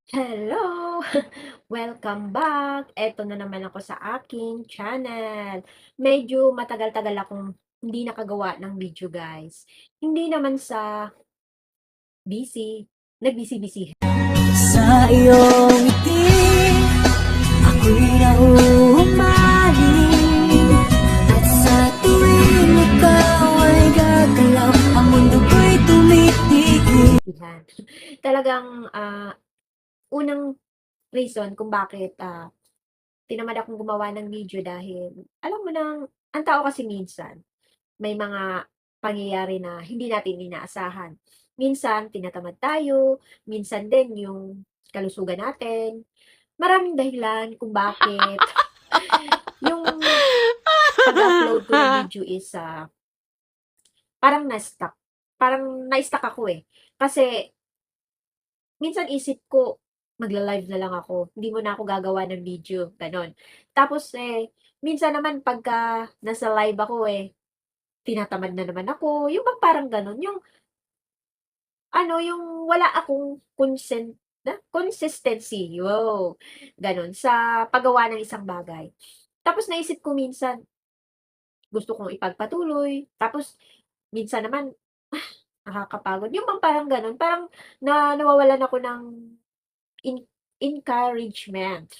Hello! Welcome back! Eto na naman ako sa aking channel. Medyo matagal-tagal akong hindi nakagawa ng video, guys. Hindi naman sa busy, nagbisi-bisihan. Sa iyong ngiti, ako'y nahuhumaling. At sa tuwing ikaw ay gagalaw, ang mundo ko'y tumitigil. Talagang, unang reason kung bakit, tinamad akong gumawa ng video dahil alam mo ng ang tao kasi minsan may mga pangyayari na hindi natin inaasahan. Minsan tinatamad tayo, minsan din yung kalusugan natin. Maraming dahilan kung bakit yung pag-upload ko ng video is, parang na-stuck. Parang na-stuck ako, eh. Kasi minsan isip ko, magla-live na lang ako, hindi muna ako gagawa ng video, gano'n. Tapos, minsan naman pagka nasa live ako, tinatamad na naman ako, yung bang parang gano'n, yung ano, yung wala akong consistency, wow, gano'n, sa paggawa ng isang bagay. Tapos naisip ko minsan, gusto kong ipagpatuloy, tapos minsan naman, nakakapagod, yung bang parang gano'n, parang nawawalan ako ng en encouragement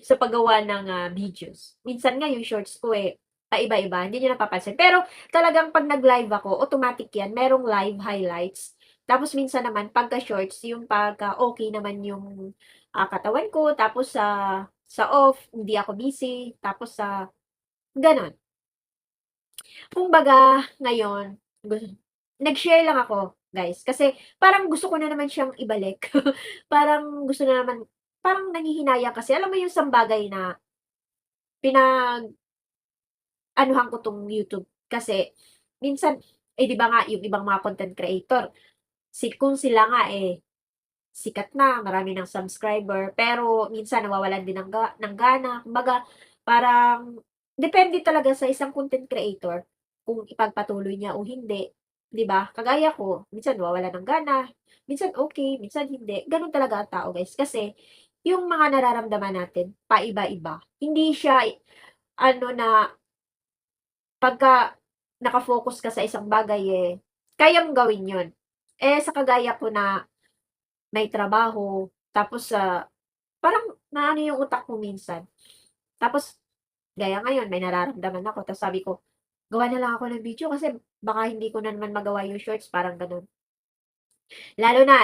sa paggawa ng, videos. Minsan nga yung shorts ko, paiba-iba, hindi niyo napapansin. Pero talagang 'pag nag-live ako, automatic 'yan, merong live highlights. Tapos minsan naman pagka-shorts, yung pagka okey naman yung, katawan ko, tapos sa off, hindi ako busy, tapos gano'n. Kumbaga ngayon, nag-share lang ako, guys, kasi parang gusto ko na naman siyang ibalik. Parang gusto na naman parang nanghihinayang kasi alam mo yung isang bagay na pinag-anuhan ko 'tong YouTube kasi minsan, 'di ba nga yung ibang mga content creator, kung sila nga, sikat na, marami ng subscriber, pero minsan nawawalan din ng gana. Kumbaga parang depende talaga sa isang content creator kung ipagpatuloy niya o hindi, 'di ba? Kagaya ko, minsan nawawalan ng gana, minsan okey, minsan hindi. Gano'n talaga ang tao, guys, kasi yung mga nararamdaman natin paiba-iba. Hindi siya ano na pagka naka-focus ka sa isang bagay, kaya mong gawin 'yun. Sa kagaya ko na may trabaho, tapos, parang naano yung utak ko minsan. Tapos gaya ngayon may nararamdaman ako tapos sabi ko, gawa na lang ako ng video kasi baka hindi ko na naman magawa yung shorts, parang gano'n. Lalo na,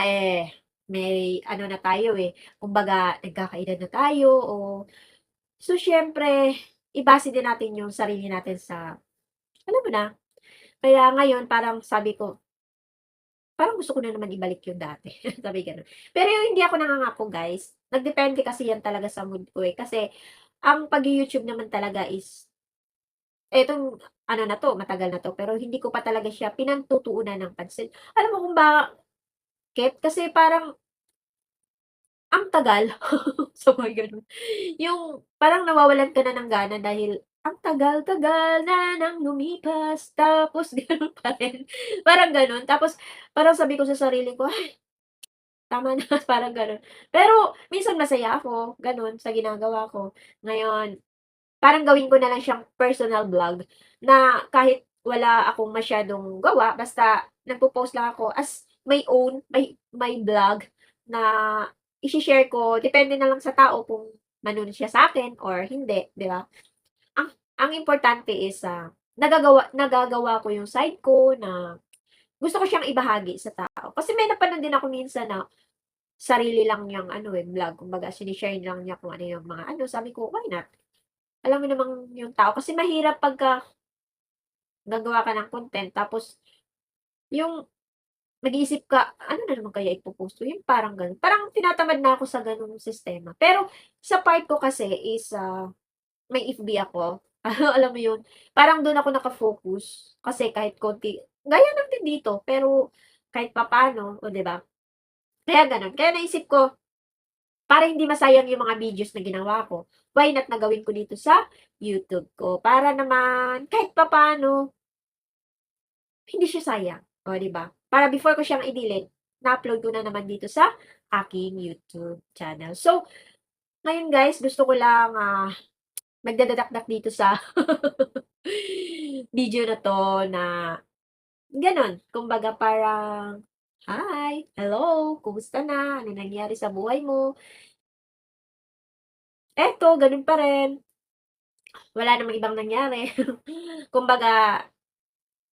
may ano na tayo, kumbaga nagkakaedad na tayo so siyempre ibase din natin yung sarili natin sa alam mo na. Kaya ngayon parang sabi ko, parang gusto ko na naman ibalik yung dati, sabi gano'n. Pero yung hindi ako nangangako, guys, nagdepende kasi yan talaga sa mood ko, Kasi ang pag-you-YouTube naman talaga is etong ano na 'to, matagal na 'to, pero hindi ko pa talaga siya pinagtutuunan ng pansin. Alam mo kung bakit? Kasi parang ang tagal, sabay gano'n. Yung parang nawawalan ka na ng gana dahil ang tagal-tagal na ng lumipas tapos gano'n pa rin, parang gano'n. Tapos parang sabi ko sa sarili ko, tama na, parang gano'n. Pero minsan masaya ako, gano'n, sa ginagawa ko. Ngayon, parang gawin ko na lang siyang personal vlog na kahit wala akong masyadong gawa, basta nagpo-post lang ako as my own, my vlog na ishi-share ko. Depende na lang sa tao kung manonood siya sa'kin or hindi, 'di ba? Ang importante is, nagagawa ko yung side ko na gusto ko siyang ibahagi sa tao. Kasi may napanood din ako minsan na sarili lang niyang ano, vlog, kumbaga shine lang niya kung ano yung mga ano, sabi ko, "Why not?" Alam mo namang yung tao kasi mahirap pagka gagawa ka ng content tapos yung mag-iisip ka, "Ano na naman kaya ipo-post ko?" Yung parang gano'n. Parang tinatamad na ako sa gano'ng sistema. Pero sa part ko kasi is, may FB ako, alam mo yun, parang dun ako naka-focus kasi kahit konti gaya lang din dito, pero kahit papaano, oh, 'di ba? Kaya gano'n. Kaya naisip ko, para hindi masayang yung mga videos na ginawa ko, why not na gawin ko dito sa YouTube ko, para naman kahit papaano hindi siya sayang, oh, 'di ba? Para before ko siyang i-delete, na-upload ko na naman dito sa aking YouTube channel. So, ngayon guys, gusto ko lang, magdadadakdak dito sa video na 'to na gano'n. Kumbaga parang, "Hi, hello, kumusta na? Ano nangyari sa buhay mo?" Eto, gano'n pa rin. Wala namang ibang nangyari. Kumbaga,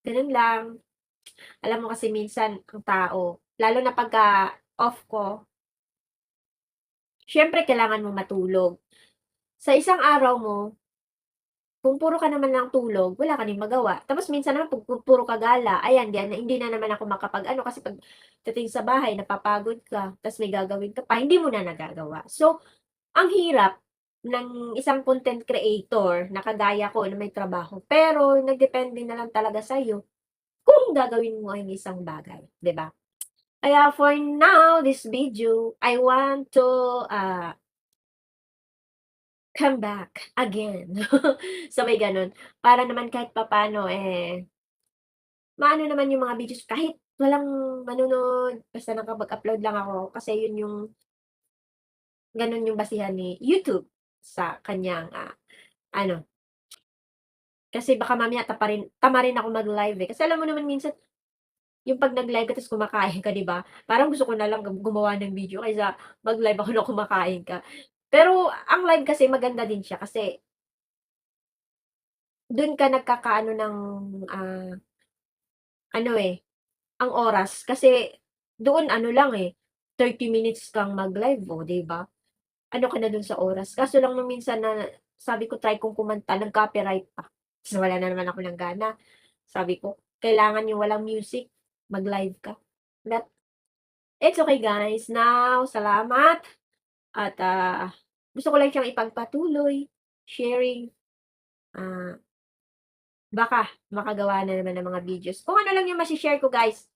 gano'n lang. Alam mo kasi minsan ang tao, lalo na pagka off ko, siyempre kailangan mong matulog. Sa isang araw mo, kung puro ka naman ng tulog, wala ka ding magawa. Tapos minsan naman kung puro ka gala, ayan hindi na naman ako makapag-ano kasi pagdating sa bahay napapagod ka, ta's may gagawin ka pa, hindi mo na nagagawa. So, ang hirap ng isang content creator na kagaya ko na may trabaho, pero nagdepende na lang talaga sa'yo kung gagawin mo ang isang bagay, 'di ba? Kaya for now, this video, I want to, come back again. Sabay gano'n. Para naman kahit papaano, maano naman yung mga videos kahit walang manonood, basta nakapag-upload lang ako kasi yun yung gano'n yung basihan ni YouTube sa kaniyang, ano, kasi baka mamaya tamarin ako mag-live, Kasi alam mo naman minsan yung 'pag nag-live ka ta's kumakain ka, 'di ba? Parang gusto ko na lang gumawa ng video kaysa mag-live ako na kumakain ka. Pero ang live kasi maganda din siya kasi dun ka nagkakaano ng, ano, ang oras kasi doon ano lang, 30 minutes kang mag-live, oh, 'di ba? Ano ka na dun sa oras. Kaso lang nung minsan na sabi ko try kong kumanta nag-copyright pa. Ta's nawalan na naman ako ng gana. Sabi ko, kailangan yung walang music, mag-live ka. But it's okay guys. Now, salamat at, gusto ko lang siyang ipagpatuloy, sharing, ah, baka makagawa na naman ng mga videos. Kung ano lang yung mashi-share ko guys,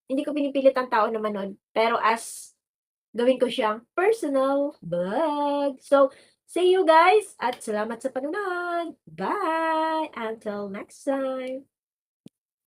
hindi ko pinipilit ang tao na manood, pero as gawin ko siyang personal vlog. So, see you guys at salamat sa panonood. Bye! Until next time.